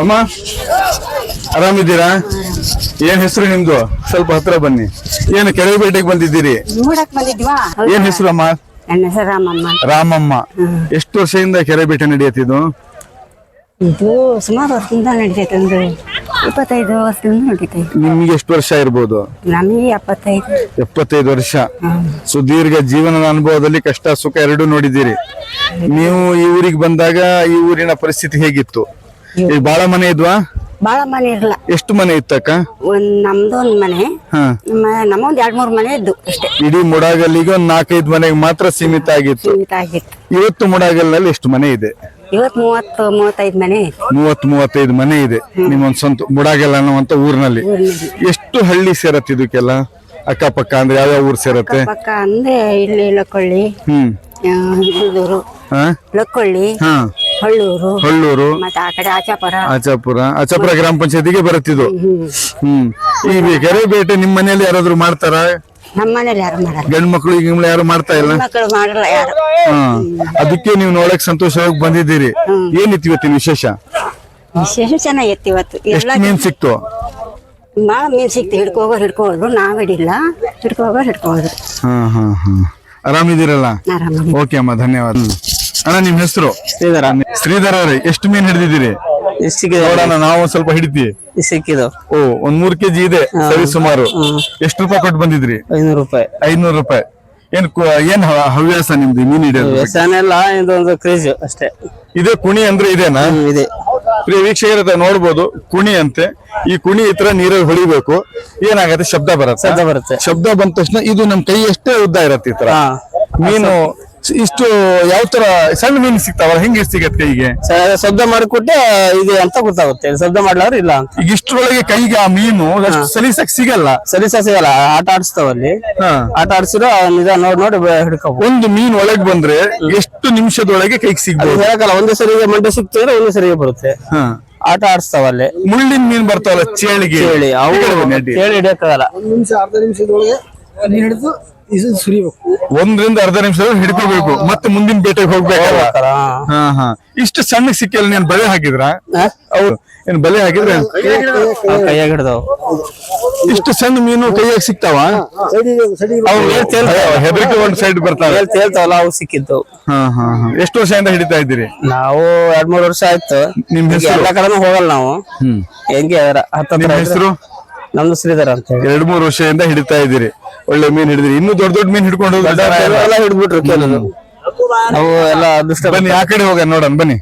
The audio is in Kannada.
ಅಮ್ಮ ಆರಾಮಿದ್ದೀರಾ? ಏನ್ ಹೆಸರು ನಿಮ್ದು? ಸ್ವಲ್ಪ ಹತ್ರ ಬನ್ನಿ. ಏನು ಕೆರೆ ಬೇಟೆಗೆ ಬಂದಿದ್ದೀರಿ? ನೋಡಕ್ ಬಂದಿದ್ವಾ? ಏನ್ ಹೆಸರು ಅಮ್ಮ? ನನ್ನ ಹೆಸರು ರಾಮಮ್ಮ. ರಾಮಮ್ಮ. ಎಷ್ಟು ವರ್ಷದಿಂದ ಕೆರೆ ಬೇಟೆ ನಡೆಯುತ್ತಿದ್ದು? ಇದು ಸುಮಾರು ವರ್ಷದಿಂದ ನಡೀತೈತೆ, ಒಂದು 25 ವರ್ಷದಿಂದ ನಡೀತೈತೆ. ನಿಮ್ಗೆ ಎಷ್ಟು ವರ್ಷ ಇರ್ಬೋದು? ನಮಗೆ 75. 75 ವರ್ಷ. ಸುದೀರ್ಘ ಜೀವನದ ಅನುಭವದಲ್ಲಿ ಕಷ್ಟ ಸುಖ ಎರಡೂ ನೋಡಿದ್ದೀರಿ. ನೀವು ಈ ಊರಿಗೆ ಬಂದಾಗ ಈ ಊರಿನ ಪರಿಸ್ಥಿತಿ ಹೇಗಿತ್ತು? ಬಾಳ ಮನೆ ಇದ್ವಾ? ಬಾಳ ಮನೆ ಇರಲ್ಲ. ಎಷ್ಟು ಮನೆ ಇತ್ತಕ್ಕ? ನಮ್ದು ಒಂದ್ ಮನೆ, ನಮ್ಮೊಂದ್ 2-3 ಮನೆ ಇದ್ದು ಅಷ್ಟೇ. ಇಡೀ ಮುಡಾಗಲ್ಲಿಗೆ ಒಂದ್ 4-5 ಮನೆಗೆ ಮಾತ್ರ ಸೀಮಿತ ಆಗಿತ್ತು. ಇವತ್ತು ಮುಡಾಗಲ್ನಲ್ಲಿ ಎಷ್ಟು ಮನೆ ಇದೆ? ಇವತ್ತು 30-35 ಮನೆ ಇದೆ. 30-35 ಮನೆ ಇದೆ ನಿಮ್ಮೊಂದ್ ಸ್ವಂತ ಮುಡಾಗಲ್ ಅನ್ನುವಂತ ಊರಿನಲ್ಲಿ. ಎಷ್ಟು ಹಳ್ಳಿ ಸೇರತ್ತೆ ಇದಕ್ಕೆಲ್ಲ? ಅಕ್ಕಪಕ್ಕ ಅಂದ್ರೆ ಯಾವ್ಯಾವ ಊರ್ ಸೇರತ್ತೆ? ಪಕ್ಕ ಅಂದ್ರೆ ಇಲ್ಲಿ ಲಕ್ಕೊಳ್ಳಿ, ಹುಲ್ಲೂರು, ಲಕ್ಕೊಳ್ಳಿ, ಹಳ್ಳೂರು, ಮತ್ತೆ ಆ ಕಡೆ ಆಚಾಪುರ ಗ್ರಾಮ ಪಂಚಾಯತಿಗೆ ಬರುತ್ತಿದ್ದು. ಈ ಕೆರೆ ಬೇಟೆ ನಿಮ್ ಮನೇಲಿ ಯಾರಾದ್ರೂ ಮಾಡ್ತಾರ? ನಮ್ಮ ಮನೇಲಿ ಯಾರು ಮಾಡಲ್ಲ. ಗಂಡ್ ಮಕ್ಳು ಈಗ ಯಾರು ಮಾಡ್ತಾ ಇಲ್ಲ? ಮಕ್ಕಳು ಮಾಡಲ್ಲ ಯಾರು. ಅದಕ್ಕೆ ನೀವು ನೋಡಕ್ ಸಂತೋಷವಾಗಿ ಬಂದಿದ್ದೀರಿ. ಏನಿತ್ತು ಇವತ್ತಿನ ವಿಶೇಷ? ವಿಶೇಷ ಚೆನ್ನಾಗಿತ್ತು ಇವತ್ತು. ಎಷ್ಟು ಮೀನ್ ಸಿಕ್ತು? ಬಾಳ ಮೀನ್ ಸಿಕ್ತು. ಹಿಡ್ಕೋದ್ರು, ನಾವ್ ಹಿಡಿಲ್ಲ, ಹಿಡ್ಕೋದ್ರು. ಆರಾಮಿದ್ದೀರಲ್ಲ? ಓಕೆ ಅಮ್ಮ, ಧನ್ಯವಾದ. ಅಣ್ಣ ನಿಮ್ ಹೆಸರು? ಶ್ರೀಧರ ಅವ್ರೆ, ಎಷ್ಟು ಮೀನ್ ಹಿಡಿದಿದ್ದೀರಿ? ನೋಡೋಣ, ನಾವು ಸ್ವಲ್ಪ ಹಿಡಿತೀವಿ. ಸಿಕ್ಕಿದ ಓ, ಒಂದ್ 3 kg ಇದೆ ಸರಿ ಸುಮಾರು. ಎಷ್ಟು ರೂಪಾಯಿ ಕೊಟ್ಟು ಬಂದಿದ್ರಿ? 500 ರೂಪಾಯಿ. 500 ರೂಪಾಯಿ. ಏನ್ ಹವ್ಯಾಸ ನಿಮ್ದು ಮೀನ್ ಹಿಡಿಯೋದು? ವ್ಯಸನೆಲ್ಲ ಇದೊಂದು ಕ್ರೇಜ್ ಅಷ್ಟೇ. ಇದೇ ಕುಣಿ ಅಂದ್ರೆ ಇದೇನಾ? ಇದೆ. ಪ್ರಿಯ ವೀಕ್ಷಕರ ನೋಡ್ಬೋದು, ಕುಣಿ ಅಂತೆ. ಈ ಕುಣಿ ಈ ತರ ನೀರಲ್ಲಿ ಹೊಡಿಬೇಕು. ಏನಾಗತ್ತೆ? ಶಬ್ದ ಬರುತ್ತೆ. ಶಬ್ದ ಬಂದ ತಕ್ಷಣ ಇದು ನಮ್ ಕೈ ಎಷ್ಟೇ ಉದ್ದ ಇರತ್ತೆ. ಈ ತರ ಮೀನು ಇಷ್ಟು ಯಾವ ತರ ಸಣ್ಣ ಮೀನು ಸಿಗ್ತಾವಲ್ಲ, ಹೆಂಗ್ ಸಿಗತ್ತೆ ಕೈಗೆ? ಶಬ್ದ ಮಾಡಿಕೊಟ್ಟೆ ಇದೆ ಅಂತ ಗೊತ್ತಾಗುತ್ತೆ. ಶಬ್ದ ಮಾಡ್ಲಾರ ಇಲ್ಲ ಅಂತ. ಈಗ ಇಷ್ಟರೊಳಗೆ ಕೈಗೆ ಆ ಮೀನು ಸಲೀಸಾಗಿ ಸಿಗಲ್ಲ. ಆಟ ಆಡಿಸ್ತಾವಲ್ಲಿ. ಆಟ ಆಡಿಸಿರೋ ನೋಡಿ ಹಿಡ್ಕೊ. ಒಂದು ಮೀನ್ ಒಳಗ್ ಬಂದ್ರೆ ಎಷ್ಟು ನಿಮಿಷದೊಳಗೆ ಕೈಗೆ ಸಿಗ್ಬೋದು? ಹೇಳಕಲ್ಲ. ಒಂದೇ ಸರಿಗೆ ಮಂಡೆ ಸಿಕ್ತಿದ್ರೆ ಒಂದೇ ಸರಿಗೆ ಬರುತ್ತೆ. ಆಟ ಆಡಿಸ್ತಾವಲ್ಲಿ. ಮುಳ್ಳಿನ ಮೀನ್ ಬರ್ತಾವಲ್ಲ, ಚೇಳಿ ಹಿಡಿಯಕ್ಕಾಗಲ್ಲ. 1 ನಿಮಿಷದೊಳಗೆ ಹಿಡಿದು 1ರಿಂದ ಅರ್ಧ ನಿಮಿಷದಲ್ಲಿ ಹಿಡ್ಕೋಬೇಕು. ಮತ್ತೆ ಮುಂದಿನ ಬೇಟೆಗೆ ಹೋಗ್ಬೇಕಲ್ಲ. ಇಷ್ಟು ಸಣ್ಣ ಸಿಕ್ಕಲ್ಲ. ನೀನ್ ಬಲೆ ಹಾಕಿದ್ರ? ಅವ್ರು ಏನ್ ಬಲೆ ಹಾಕಿದ್ರೆ ಕೈಯಾಗ ಹಿಡ್ದವ್. ಇಷ್ಟು ಸಣ್ಣ ಮೀನು ಕೈಯಾಗ ಸಿಕ್ತಾವ? ಹೆದರಿಕೆ ಒಂದ್ ಸೈಡ್ ಬರ್ತಾವ, ತೇಲ್ತಾವಲ್ಲ, ಅವು ಸಿಕ್ಕಿದ್ದು. ಎಷ್ಟು ವರ್ಷದಿಂದ ಹಿಡಿತಾ ಇದ್ದೀರಿ? ನಾವು 2-3 ವರ್ಷ ಆಯ್ತು. ನಿಮ್ ಹೆಸರು? ಎಲ್ಲ ಕಡೆನೂ ಹೋಗಲ್ಲ ನಾವು. ಹೆಂಗೆ ಹೆಸರು? ನಮ್ದು ಶ್ರೀಧರ ಅಂತ. 2-3 ವರ್ಷದಿಂದ ಹಿಡಿತಾ ಇದ್ದೀರಿ. ಒಳ್ಳೆ ಮೀನ್ ಹಿಡಿದ್ರಿ. ಇನ್ನು ದೊಡ್ಡ ಮೀನ್ ಹಿಡ್ಕೊಂಡು ಹಿಡ್ಬಿಟ್ರು ಕೆಲವು. ಅವು ಎಲ್ಲ ಅದೃಷ್ಟ. ಬನ್ನಿ, ಆ ಕಡೆ ಹೋಗ ನೋಡೋಣ ಬನ್ನಿ.